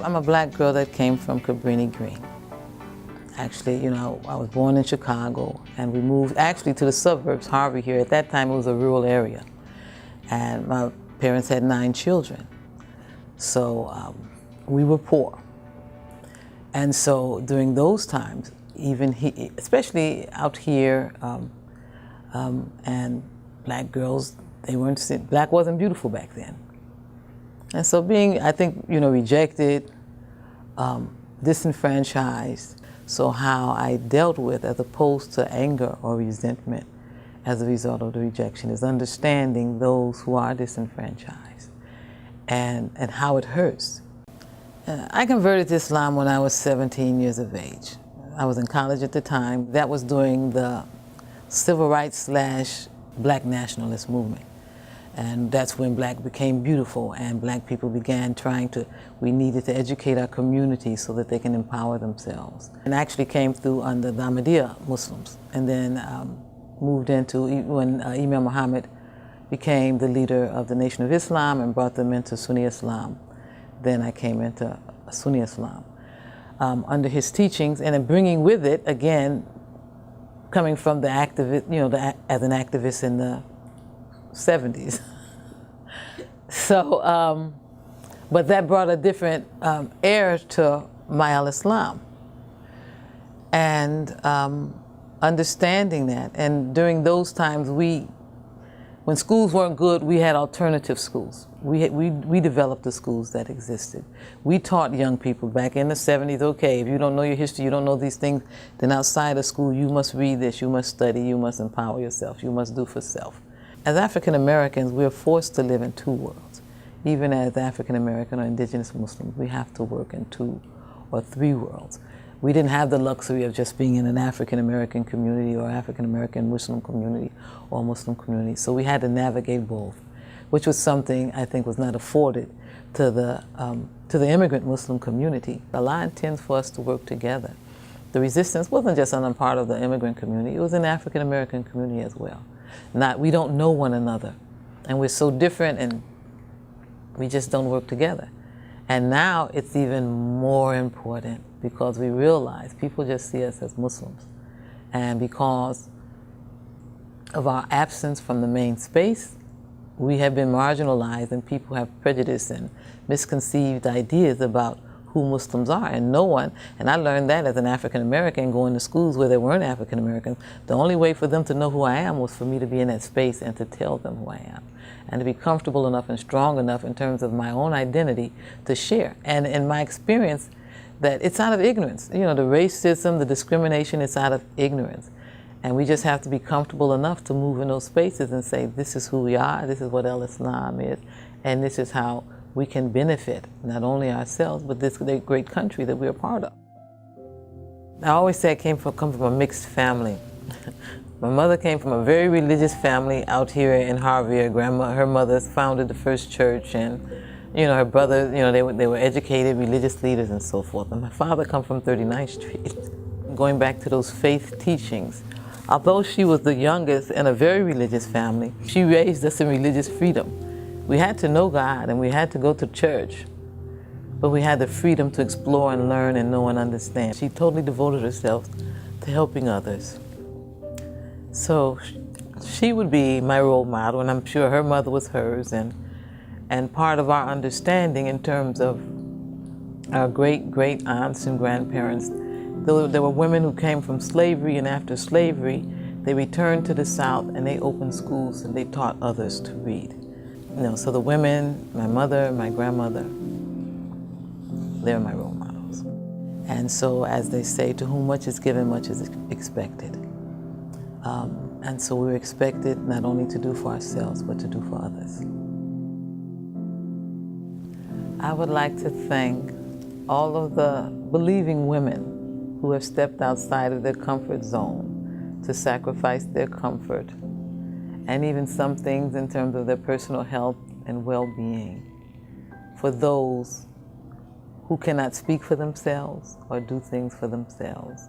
I'm a black girl that came from Cabrini Green. Actually, I was born in Chicago, and we moved actually to the suburbs, Harvey here. At that time, it was a rural area. And my parents had 9 children. So we were poor. And so during those times, especially out here, and black girls, black wasn't beautiful back then. And so being, I think, rejected, disenfranchised, so how I dealt with, as opposed to anger or resentment as a result of the rejection, is understanding those who are disenfranchised and how it hurts. I converted to Islam when I was 17 years of age. I was in college at the time. That was during the civil rights / black nationalist movement. And that's when black became beautiful, and black people began we needed to educate our community so that they can empower themselves. And actually came through under the Ahmadiyya Muslims, and then moved into, when Imam Muhammad became the leader of the Nation of Islam and brought them into Sunni Islam. Then I came into Sunni Islam under his teachings, and then bringing with it, again, coming from the activist, as an activist in the 70s. So, but that brought a different air to my al-Islam. And understanding that, and during those times, when schools weren't good, we had alternative schools. We developed the schools that existed. We taught young people back in the 70s, okay, if you don't know your history, you don't know these things, then outside of school, you must read this, you must study, you must empower yourself, you must do for self. As African Americans, we're forced to live in 2 worlds. Even as African American or indigenous Muslims, we have to work in 2 or 3 worlds. We didn't have the luxury of just being in an African American community or African American Muslim community or Muslim community. So we had to navigate both, which was something I think was not afforded to the immigrant Muslim community. Allah intends for us to work together. The resistance wasn't just on the part of the immigrant community, it was in the African American community as well. We don't know one another, and we're so different, and we just don't work together. And now it's even more important because we realize people just see us as Muslims. And because of our absence from the main space, we have been marginalized, and people have prejudice and misconceived ideas about who Muslims are, and no one, and I learned that as an African American going to schools where there weren't African Americans. The only way for them to know who I am was for me to be in that space and to tell them who I am, and to be comfortable enough and strong enough in terms of my own identity to share. And in my experience, that it's out of ignorance. The racism, the discrimination, it's out of ignorance. And we just have to be comfortable enough to move in those spaces and say, this is who we are, this is what al-Islam is, and this is how we can benefit not only ourselves, but this great country that we're a part of. I always say I come from a mixed family. My mother came from a very religious family out here in Harvey. Her mother founded the first church, and her brother, they were educated, religious leaders and so forth. And my father comes from 39th Street. Going back to those faith teachings, although she was the youngest in a very religious family, she raised us in religious freedom. We had to know God, and we had to go to church, but we had the freedom to explore and learn and know and understand. She totally devoted herself to helping others. So she would be my role model, and I'm sure her mother was hers, and part of our understanding in terms of our great aunts and grandparents. There were women who came from slavery, and after slavery, they returned to the South and they opened schools and they taught others to read. So the women, my mother, my grandmother, they're my role models. And so, as they say, to whom much is given, much is expected. And so we're expected not only to do for ourselves, but to do for others. I would like to thank all of the believing women who have stepped outside of their comfort zone to sacrifice their comfort, and even some things in terms of their personal health and well-being, for those who cannot speak for themselves or do things for themselves.